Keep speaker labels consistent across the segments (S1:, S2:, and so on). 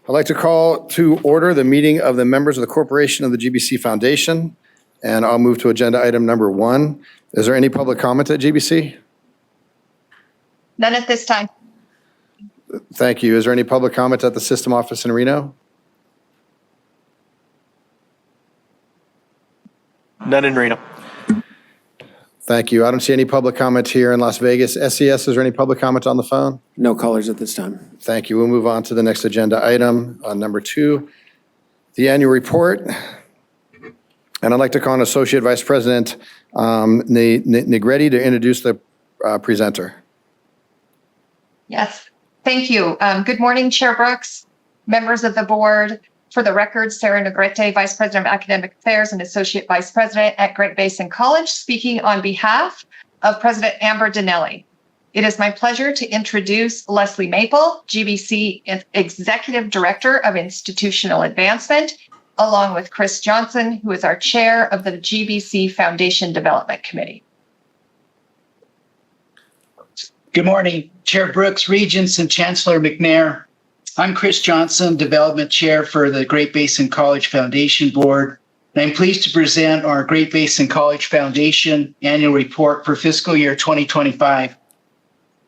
S1: I'd like to call to order the meeting of the members of the Corporation of the GBC Foundation, and I'll move to agenda item number 1. Is there any public comment at GBC?
S2: None at this time.
S1: Thank you. Is there any public comment at the system office in Reno?
S3: None in Reno.
S1: Thank you. I don't see any public comment here in Las Vegas. SES, is there any public comment on the phone?
S4: No callers at this time.
S1: Thank you. We'll move on to the next agenda item, number 2, the annual report. And I'd like to call on Associate Vice President Negretti to introduce the presenter.
S2: Yes, thank you. Good morning, Chair Brooks, members of the board. For the record, Sarah Negrete, Vice President of Academic Affairs and Associate Vice President at Great Basin College, speaking on behalf of President Amber Dinelli. It is my pleasure to introduce Leslie Maple, GBC Executive Director of Institutional Advancement, along with Chris Johnson, who is our chair of the GBC Foundation Development Committee.
S5: Good morning, Chair Brooks, Regents, and Chancellor McNair. I'm Chris Johnson, Development Chair for the Great Basin College Foundation Board, and I'm pleased to present our Great Basin College Foundation Annual Report for fiscal year 2025.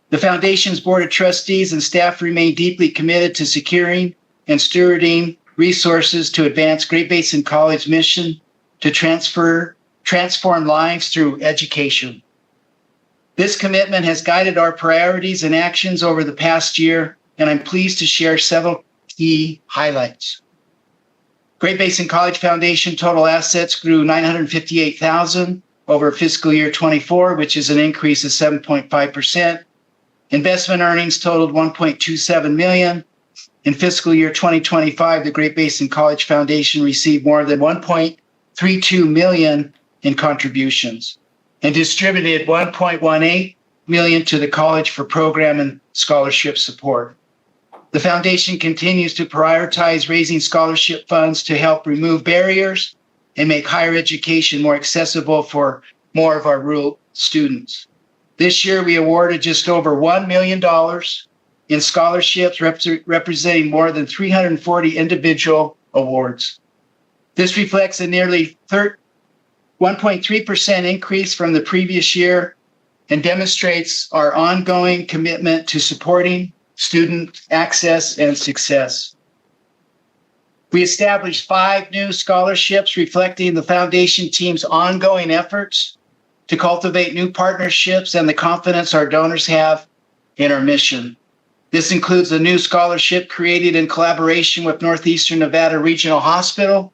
S5: The Foundation's Board of Trustees and staff remain deeply committed to securing and stewarding resources to advance Great Basin College's mission to transform lives through education. This commitment has guided our priorities and actions over the past year, and I'm pleased to share several key highlights. Great Basin College Foundation total assets grew $958,000 over fiscal year 24, which is an increase of 7.5%. Investment earnings totaled $1.27 million. In fiscal year 2025, the Great Basin College Foundation received more than $1.32 million in contributions and distributed $1.18 million to the college for program and scholarship support. The foundation continues to prioritize raising scholarship funds to help remove barriers and make higher education more accessible for more of our rural students. This year, we awarded just over $1 million in scholarships, representing more than 340 individual awards. This reflects a nearly 1.3% increase from the previous year and demonstrates our ongoing commitment to supporting student access and success. We established 5 new scholarships reflecting the foundation team's ongoing efforts to cultivate new partnerships and the confidence our donors have in our mission. This includes a new scholarship created in collaboration with Northeastern Nevada Regional Hospital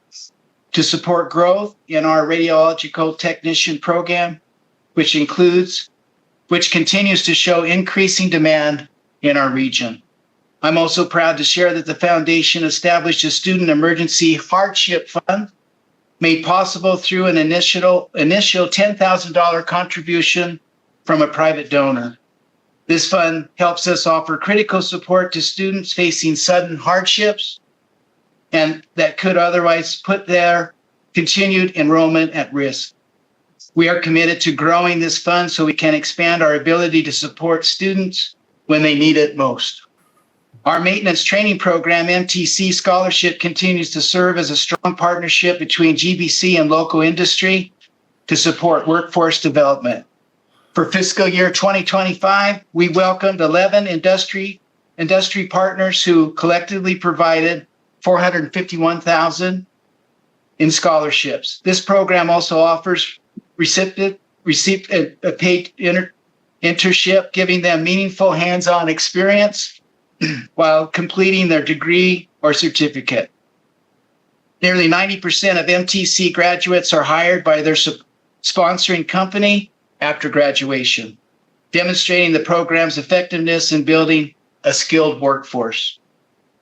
S5: to support growth in our radiological technician program, which continues to show increasing demand in our region. I'm also proud to share that the foundation established a student emergency hardship fund made possible through an initial $10,000 contribution from a private donor. This fund helps us offer critical support to students facing sudden hardships and that could otherwise put their continued enrollment at risk. We are committed to growing this fund so we can expand our ability to support students when they need it most. Our maintenance training program, MTC Scholarship, continues to serve as a strong partnership between GBC and local industry to support workforce development. For fiscal year 2025, we welcomed 11 industry partners who collectively provided $451,000 in scholarships. This program also offers received a paid internship, giving them meaningful hands-on experience while completing their degree or certificate. Nearly 90% of MTC graduates are hired by their sponsoring company after graduation, demonstrating the program's effectiveness in building a skilled workforce.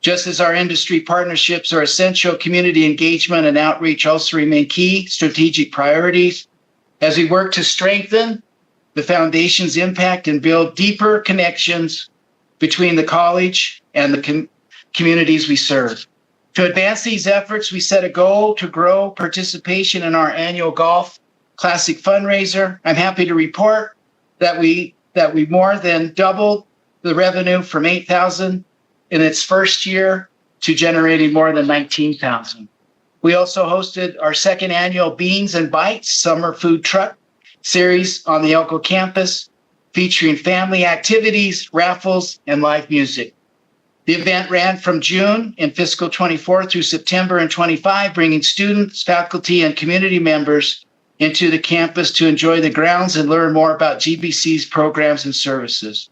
S5: Just as our industry partnerships are essential, community engagement and outreach also remain key strategic priorities as we work to strengthen the foundation's impact and build deeper connections between the college and the communities we serve. To advance these efforts, we set a goal to grow participation in our annual Golf Classic fundraiser. I'm happy to report that we more than doubled the revenue from $8,000 in its first year to generating more than 19,000. We also hosted our second annual Beans and Bites summer food truck series on the Elko campus, featuring family activities, raffles, and live music. The event ran from June in fiscal 24 through September in 25, bringing students, faculty, and community members into the campus to enjoy the grounds and learn more about GBC's programs and services.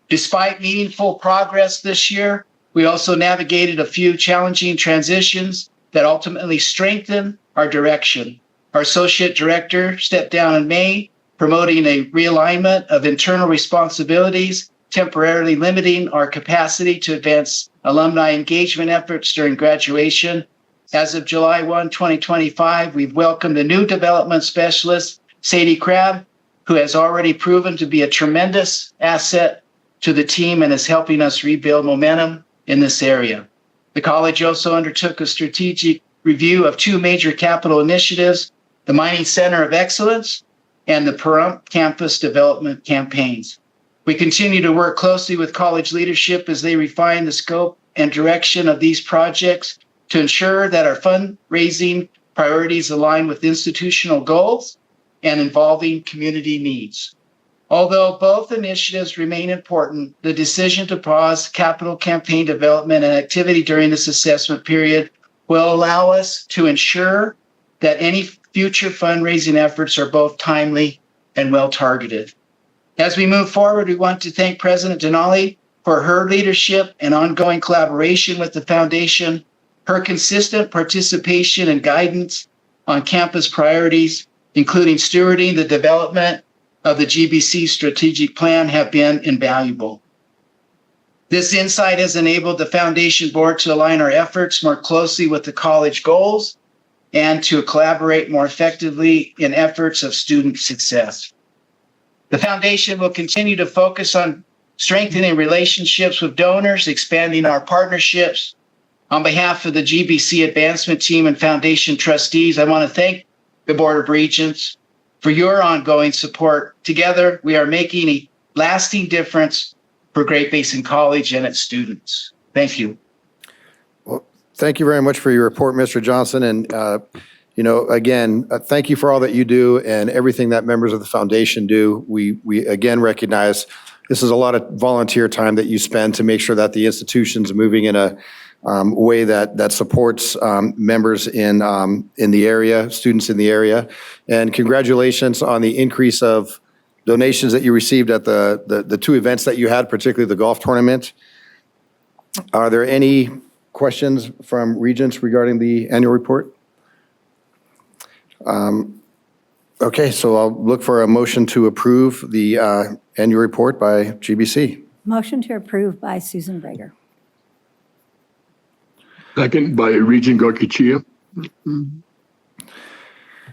S5: Despite meaningful progress this year, we also navigated a few challenging transitions that ultimately strengthened our direction. Our associate director stepped down in May, promoting a realignment of internal responsibilities, temporarily limiting our capacity to advance alumni engagement efforts during graduation. As of July 1, 2025, we've welcomed a new development specialist, Sadie Crabb, who has already proven to be a tremendous asset to the team and is helping us rebuild momentum in this area. The college also undertook a strategic review of two major capital initiatives, the Mining Center of Excellence and the Pahrump Campus Development campaigns. We continue to work closely with college leadership as they refine the scope and direction of these projects to ensure that our fundraising priorities align with institutional goals and involving community needs. Although both initiatives remain important, the decision to pause capital campaign development and activity during this assessment period will allow us to ensure that any future fundraising efforts are both timely and well-targeted. As we move forward, we want to thank President Denali for her leadership and ongoing collaboration with the foundation, her consistent participation and guidance on campus priorities, including stewarding the development of the GBC strategic plan, have been invaluable. This insight has enabled the foundation board to align our efforts more closely with the college goals and to collaborate more effectively in efforts of student success. The foundation will continue to focus on strengthening relationships with donors, expanding our partnerships. On behalf of the GBC advancement team and foundation trustees, I want to thank the Board of Regents for your ongoing support. Together, we are making a lasting difference for Great Basin College and its students. Thank you.
S1: Well, thank you very much for your report, Mr. Johnson. And, again, thank you for all that you do and everything that members of the foundation do. We again recognize this is a lot of volunteer time that you spend to make sure that the institution's moving in a way that supports members in the area, students in the area. And congratulations on the increase of donations that you received at the two events that you had, particularly the golf tournament. Are there any questions from Regents regarding the annual report? Okay, so I'll look for a motion to approve the annual report by GBC.
S3: Motion to approve by Susan Brager.
S4: Second by Regent Goicoechea.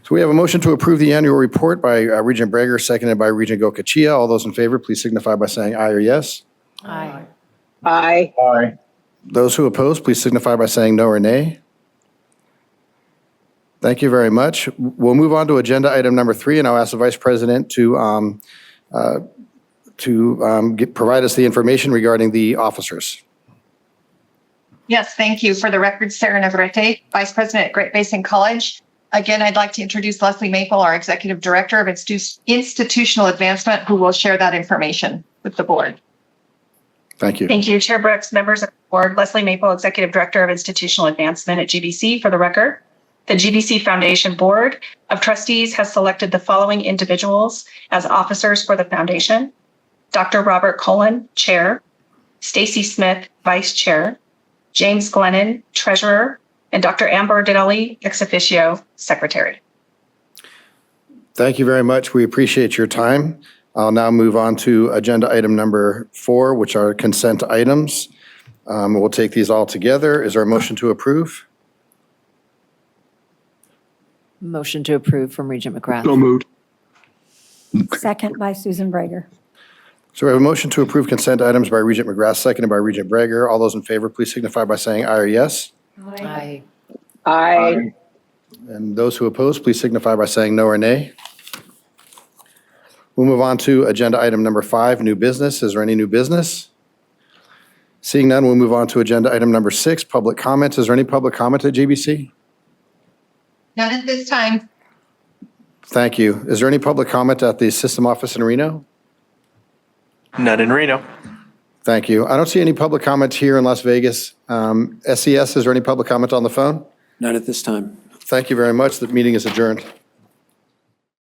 S1: So we have a motion to approve the annual report by Regent Brager, seconded by Regent Goicoechea. All those in favor, please signify by saying aye or yes.
S3: Aye.
S6: Aye.
S5: Aye.
S1: Those who oppose, please signify by saying no or nay. Thank you very much. We'll move on to agenda item number 3, and I'll ask the Vice President to provide us the information regarding the officers.
S2: Yes, thank you. For the record, Sarah Negrete, Vice President at Great Basin College. Again, I'd like to introduce Leslie Maple, our Executive Director of Institutional Advancement, who will share that information with the board.
S1: Thank you.
S7: Thank you, Chair Brooks, members of the board. Leslie Maple, Executive Director of Institutional Advancement at GBC. For the record, the GBC Foundation Board of Trustees has selected the following individuals as officers for the foundation: Dr. Robert Cullen, Chair; Stacy Smith, Vice Chair; James Glennon, Treasurer; and Dr. Amber Denali, ex officio, Secretary.
S1: Thank you very much. We appreciate your time. I'll now move on to agenda item number 4, which are consent items. We'll take these all together. Is there a motion to approve?
S6: Motion to approve from Regent McGrath.
S4: So moved.
S3: Second by Susan Brager.
S1: So we have a motion to approve consent items by Regent McGrath, seconded by Regent Brager. All those in favor, please signify by saying aye or yes.
S6: Aye.
S5: Aye.
S1: And those who oppose, please signify by saying no or nay. We'll move on to agenda item number 5, new business. Is there any new business? Seeing none, we'll move on to agenda item number 6, public comments. Is there any public comment at GBC?
S2: None at this time.
S1: Thank you. Is there any public comment at the system office in Reno?
S8: None in Reno.
S1: Thank you. I don't see any public comments here in Las Vegas. SES, is there any public comment on the phone?
S9: None at this time.
S1: Thank you very much. The meeting is adjourned.